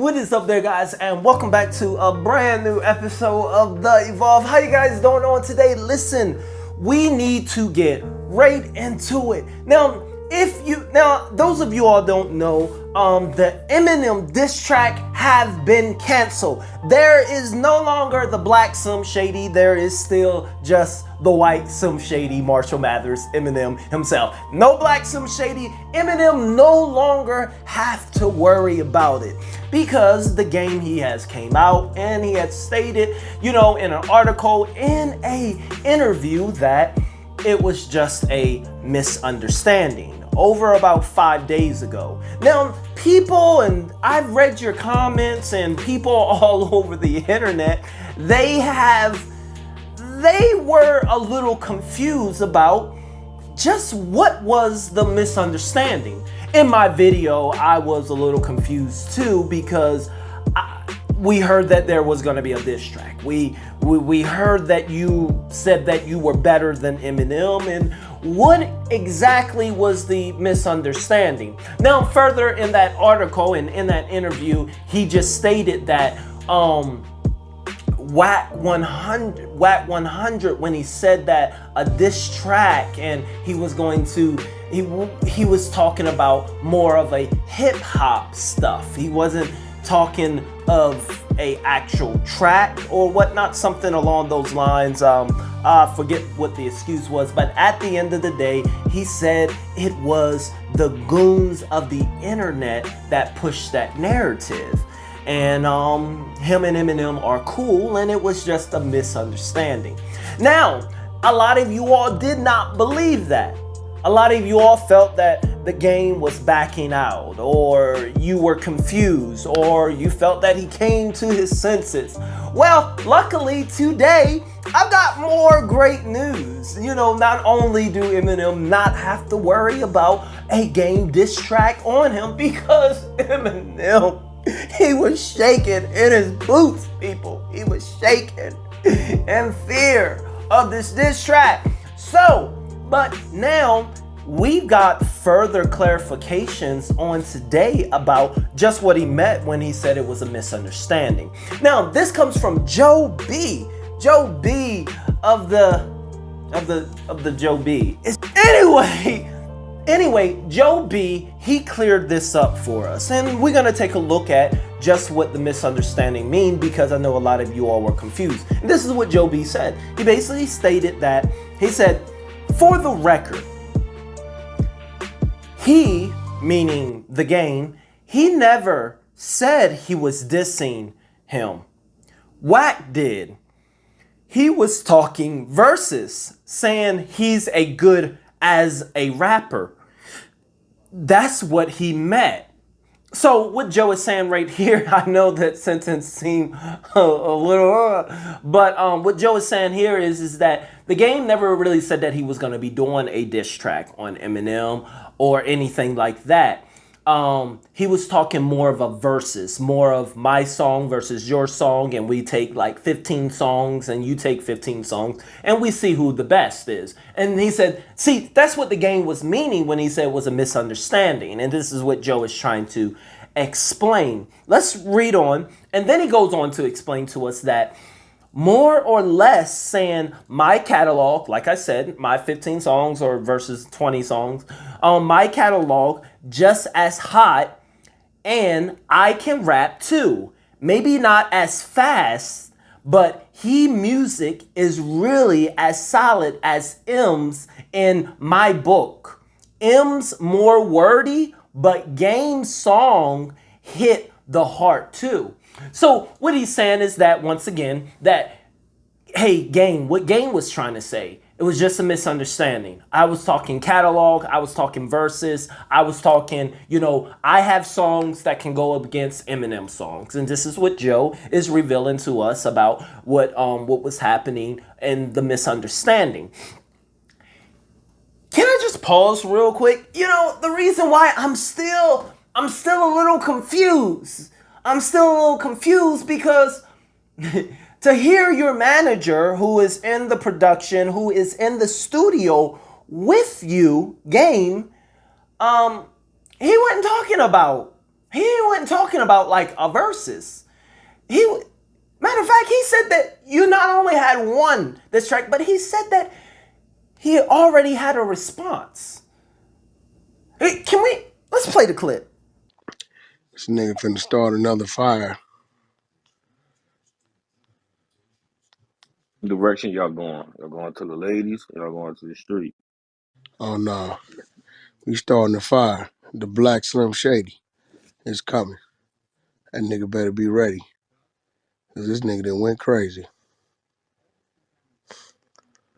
What is up there, guys, and welcome back to a brand new episode of The Evolve. How you guys doing on today? Listen, we need to get right into it. Now, those of you all don't know, the Eminem diss track have been canceled. There is no longer the black Slim Shady. There is still just the white Slim Shady, Marshall Mathers, Eminem himself. No black Slim Shady. Eminem no longer have to worry about it because the game he has came out and he had stated, in an article, in a interview, that it was just a misunderstanding over about 5 days ago. Now, people, and I've read your comments, and people all over the internet, they were a little confused about just what was the misunderstanding. In my video, I was a little confused too, because we heard that there was going to be a diss track. We heard that you said that you were better than Eminem, and what exactly was the misunderstanding? Now, further in that article and in that interview, he just stated that Whack 100, when he said that a diss track, and he was going to, he was talking about more of a hip hop stuff. He wasn't talking of a actual track or whatnot, something along those lines. I forget what the excuse was, but at the end of the day, he said it was the goons of the internet that pushed that narrative. And him and Eminem are cool, and it was just a misunderstanding. Now, a lot of you all did not believe that. A lot of you all felt that the game was backing out, or you were confused, or you felt that he came to his senses. Well, luckily today, I've got more great news. Not only do Eminem not have to worry about a game diss track on him, because Eminem, he was shaking in his boots, people. He was shaking in fear of this diss track. But now we've got further clarifications on today about just what he meant when he said it was a misunderstanding. Now, this comes from Joe B. Joe B of the Joe B. Anyway, Joe B, he cleared this up for us, and we're gonna take a look at just what the misunderstanding mean, because I know a lot of you all were confused. And this is what Joe B said. He basically stated that, he said, for the record, he, meaning the game, he never said he was dissing him. Wack did. He was talking verses, saying he's a good as a rapper. That's what he meant. So what Joe is saying right here, I know that sentence seemed a little, but what Joe is saying here is that the game never really said that he was going to be doing a diss track on Eminem or anything like that. He was talking more of a versus, more of my song versus your song, and we take like 15 songs and you take 15 songs and we see who the best is. And he said, see, that's what the game was meaning when he said it was a misunderstanding. And this is what Joe is trying to explain. Let's read on. And then he goes on to explain to us that more or less saying my catalog, like I said, my 15 songs or versus 20 songs, my catalog just as hot, and I can rap too. Maybe not as fast, but he music is really as solid as M's in my book. M's more wordy, but Game's song hit the heart too. So what he's saying is that, once again, that, hey, Game, what Game was trying to say, it was just a misunderstanding. I was talking catalog, I was talking verses, I was talking, I have songs that can go up against Eminem songs. And this is what Joe is revealing to us about what was happening and the misunderstanding. Can I just pause real quick? The reason why I'm still a little confused. I'm still a little confused because to hear your manager, who is in the production, who is in the studio with you, Game, he wasn't talking about He wasn't talking about like a versus. He, matter of fact, he said that you not only had one diss track, but he said that he already had a response. Hey, let's play the clip. This nigga finna start another fire. Direction y'all going? Y'all going to the ladies? Or y'all going to the street? Oh no. We starting the fire. The Black Slim Shady is coming. That nigga better be ready. Cause this nigga done went crazy.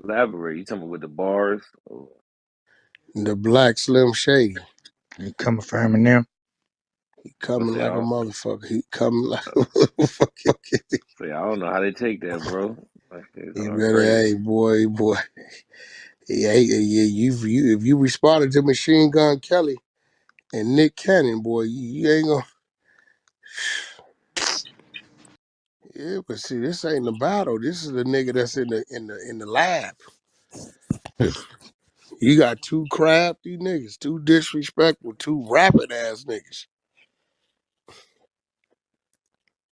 Elaborate. You talking about with the bars? Or The Black Slim Shady. You coming for Eminem? He I coming say like a I, motherfucker. He coming like a motherfucker. say I don't know how they take that, bro. Like it's He all better, crazy. hey boy. Yeah, if you responded to Machine Gun Kelly and Nick Cannon, boy, you ain't gonna. Yeah, but see, this ain't the battle. This is the nigga that's in the lab. You got two crafty niggas, two disrespectful, two rapid ass niggas.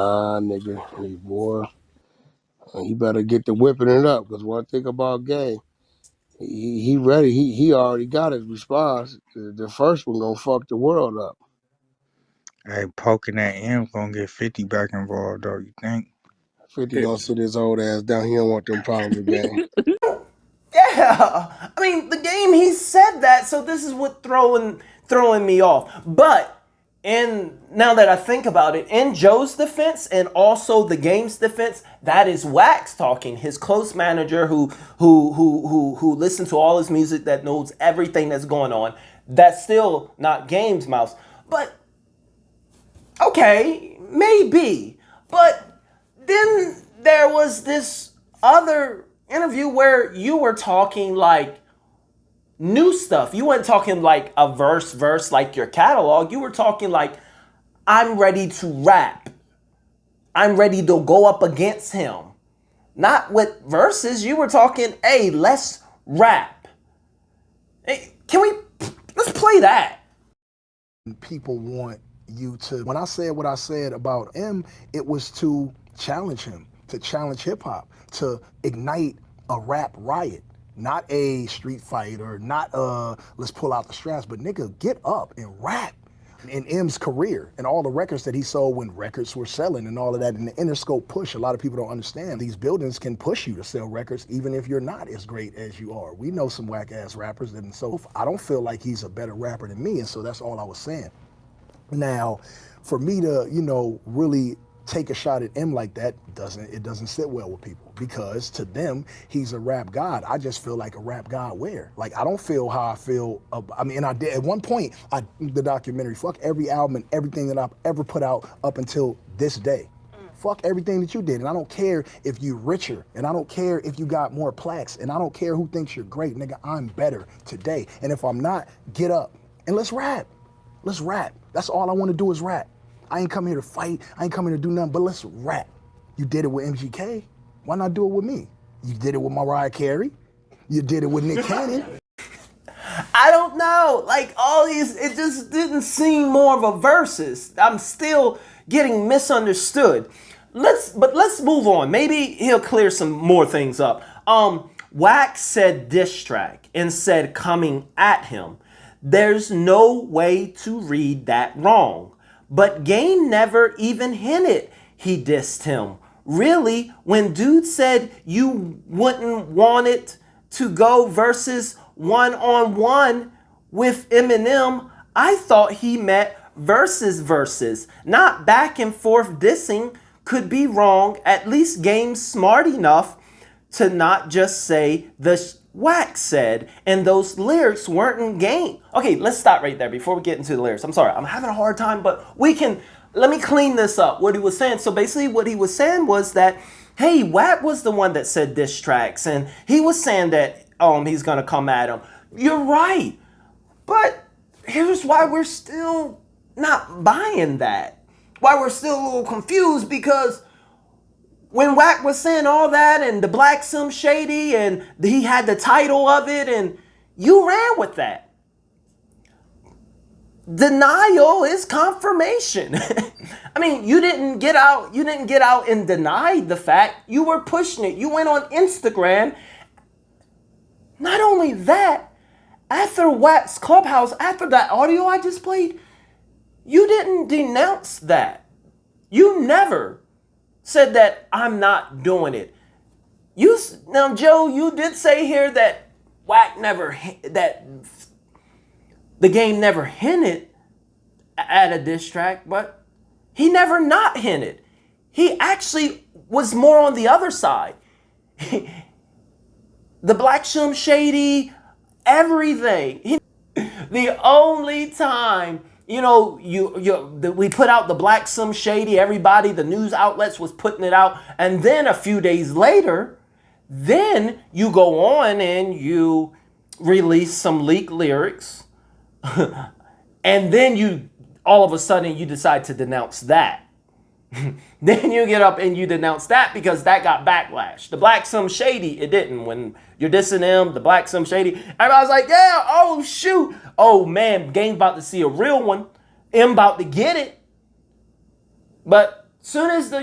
Nigga, hey boy, he better get to whipping it up. Cause one thing about game, he ready. He already got his response. The first one gonna fuck the world up. Hey, poking that M gonna get 50 back involved though, you think? 50 gonna sit his old ass down. He don't want them problems again. Yeah, I mean the game he said that, so this is what throwing me off. But and now that I think about it, in Joe's defense and also the game's defense, that is Wax talking, his close manager who listens to all his music, that knows everything that's going on. That's still not Game's mouse. But okay, maybe. But then there was this other interview where you were talking like new stuff. You weren't talking like a verse like your catalog. You were talking like, I'm ready to rap. I'm ready to go up against him. Not with verses. You were talking, hey, let's rap. Hey, let's play that. People want you to. When I said what I said about M, it was to challenge him, to challenge hip hop, to ignite a rap riot, not a street fight or not let's pull out the straps, but nigga, get up and rap. In M's career and all the records that he sold when records were selling and all of that, and the Interscope push, a lot of people don't understand. These buildings can push you to sell records even if you're not as great as you are. We know some whack ass rappers, and so I don't feel like he's a better rapper than me, and so that's all I was saying. Now, for me to, really take a shot at M like that doesn't sit well with people, because to them he's a rap god. I just feel like a rap god where? Like, I don't feel how I feel. And I did at one point. The documentary, fuck every album and everything that I've ever put out up until this day. Fuck everything that you did, and I don't care if you're richer, and I don't care if you got more plaques, and I don't care who thinks you're great, nigga. I'm better today, and if I'm not, get up and let's rap. Let's rap. That's all I want to do is rap. I ain't come here to fight. I ain't come here to do nothing, but let's rap. You did it with MGK. Why not do it with me? You did it with Mariah Carey. You did it with Nick Cannon. I don't know. Like all these, it just didn't seem more of a versus. I'm still getting misunderstood. Let's move on. Maybe he'll clear some more things up. Wax said diss track and said coming at him. There's no way to read that wrong. But Game never even hinted he dissed him. Really, when dude said you wouldn't want it to go versus one-on-one with Eminem, I thought he meant versus, not back and forth dissing. Could be wrong. At least Game's smart enough to not just say the Wax said, and those lyrics weren't in Game. Okay, let's stop right there before we get into the lyrics. I'm sorry, I'm having a hard time, but let me clean this up. What he was saying. So basically what he was saying was that, hey, Wack was the one that said diss tracks, and he was saying that he's gonna come at him. You're right. But here's why we're still not buying that. Why we're still a little confused, because when Wack was saying all that and the Black Sim Shady and he had the title of it and you ran with that. denial is confirmation. I mean, you didn't get out and deny the fact. You were pushing it. You went on Instagram. Not only that, after Wax Clubhouse, after that audio I just played, you didn't denounce that. You never said that I'm not doing it. Now, Joe, you did say here that that the game never hinted at a diss track, but he never not hinted. He actually was more on the other side. The Black Slim Shady, everything. The only time, we put out the Black Slim Shady, everybody, the news outlets was putting it out, and then a few days later, then you go on and you release some leaked lyrics, and then all of a sudden you decide to denounce that. Then you get up and you denounce that because that got backlash. The Black Slim Shady, it didn't. When you're dissing them, the Black Slim Shady, everybody's like, yeah, oh shoot. Oh man, Game's about to see a real one. M about to get it. But soon as the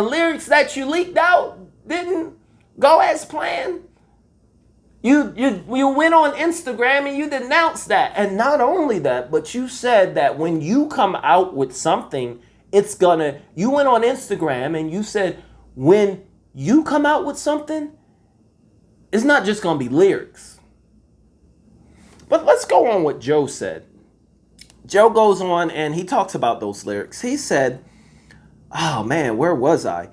lyrics that you leaked out didn't go as planned, you went on Instagram and you denounced that. And not only that, but you said that when you come out with something, you went on Instagram and you said, when you come out with something, it's not just gonna be lyrics. But let's go on what Joe said. Joe goes on and he talks about those lyrics. He said, oh man, where was I?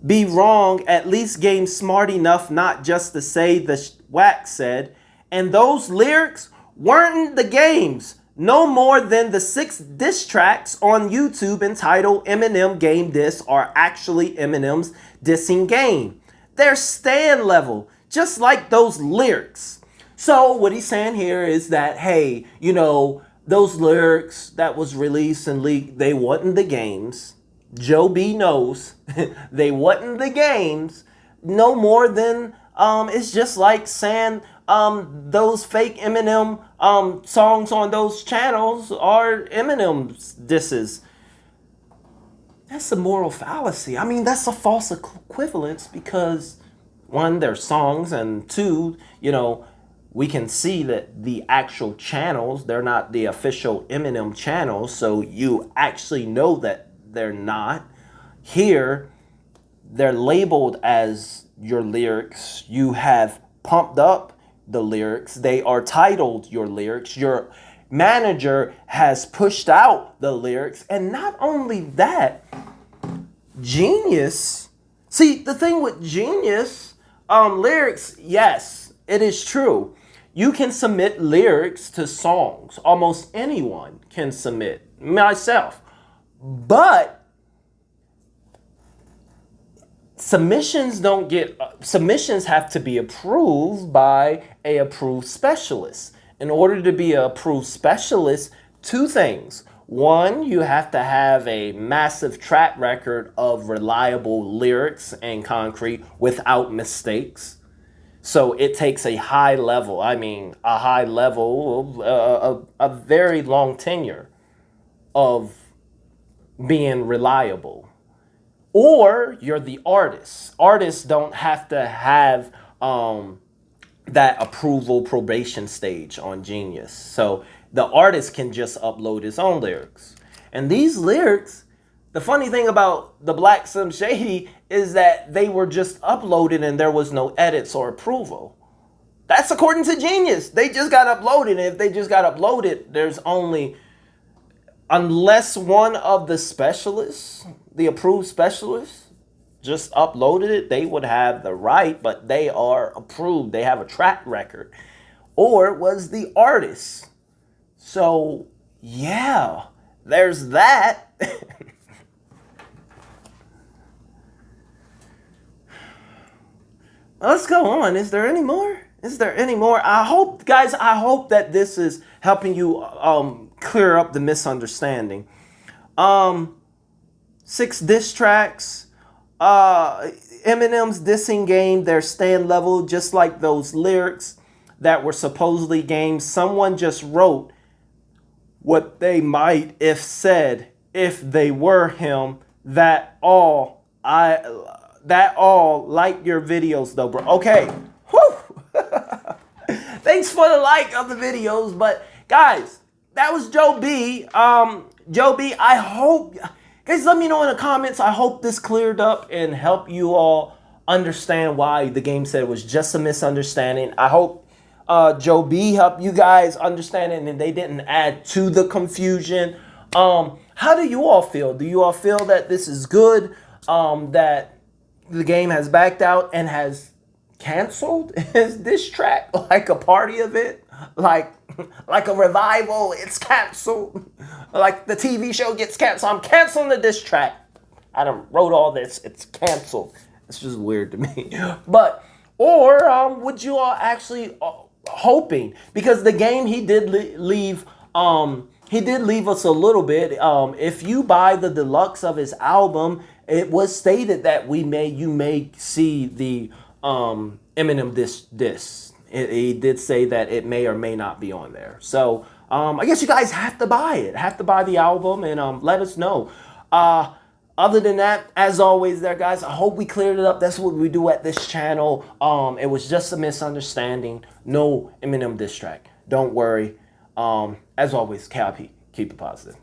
Be wrong, at least Game smart enough not just to say the Wax said, and those lyrics weren't the Game's. No more than the 6 diss tracks on YouTube entitled Eminem Game Diss are actually Eminem's dissing Game. They're stand level, just like those lyrics. So what he's saying here is that, hey, those lyrics that was released and leaked, they wasn't the Game's. Joe B knows they wasn't the Game's. No more than, it's just like saying, those fake Eminem songs on those channels are Eminem's disses. That's a moral fallacy. I mean, that's a false equivalence because, one, they're songs, and two, we can see that the actual channels, they're not the official Eminem channels, so you actually know that they're not. Here, they're labeled as your lyrics. You have pumped up the lyrics. They are titled your lyrics. Your manager has pushed out the lyrics. And not only that, Genius. See, the thing with Genius, lyrics, yes, it is true. You can submit lyrics to songs. Almost anyone can submit. Myself. But submissions have to be approved by a approved specialist. In order to be an approved specialist, 2 things. 1, you have to have a massive track record of reliable lyrics and concrete without mistakes. So it takes a high level, a very long tenure of being reliable. Or you're the artist. Artists don't have to have that approval probation stage on Genius. So the artist can just upload his own lyrics. And these lyrics, the funny thing about the Black Slim Shady is that they were just uploaded and there was no edits or approval. That's according to Genius. They just got uploaded. And if they just got uploaded, there's only, unless one of the specialists, the approved specialists, just uploaded it, they would have the right, but they are approved. They have a track record. Or it was the artist. So, yeah, there's that. Let's go on. Is there any more? I hope, guys, that this is helping you clear up the misunderstanding. 6 diss tracks. Eminem's dissing Game, their stand level, just like those lyrics. that were supposedly games. Someone just wrote what they might if said if they were him. That all like your videos though, bro. Okay. Whew. Thanks for the like of the videos, but guys, that was Joe B. Joe B, I hope, guys, let me know in the comments. I hope this cleared up and helped you all understand why the game said it was just a misunderstanding. I hope Joe B helped you guys understand it and they didn't add to the confusion. How do you all feel? Do you all feel that this is good? That the game has backed out and has canceled his diss track, like a party of it, like a revival? It's canceled, like the TV show gets canceled. I'm canceling the diss track. I done wrote all this. It's canceled. It's just weird to me. But would you all actually hoping, because the game he did leave us a little bit. If you buy the deluxe of his album, it was stated that you may see the Eminem diss. He did say that it may or may not be on there. So I guess you guys have to buy it. Have to buy the album and let us know. Other than that, as always there, guys, I hope we cleared it up. That's what we do at this channel. It was just a misunderstanding. No Eminem diss track. Don't worry. As always, KIP, keep it positive.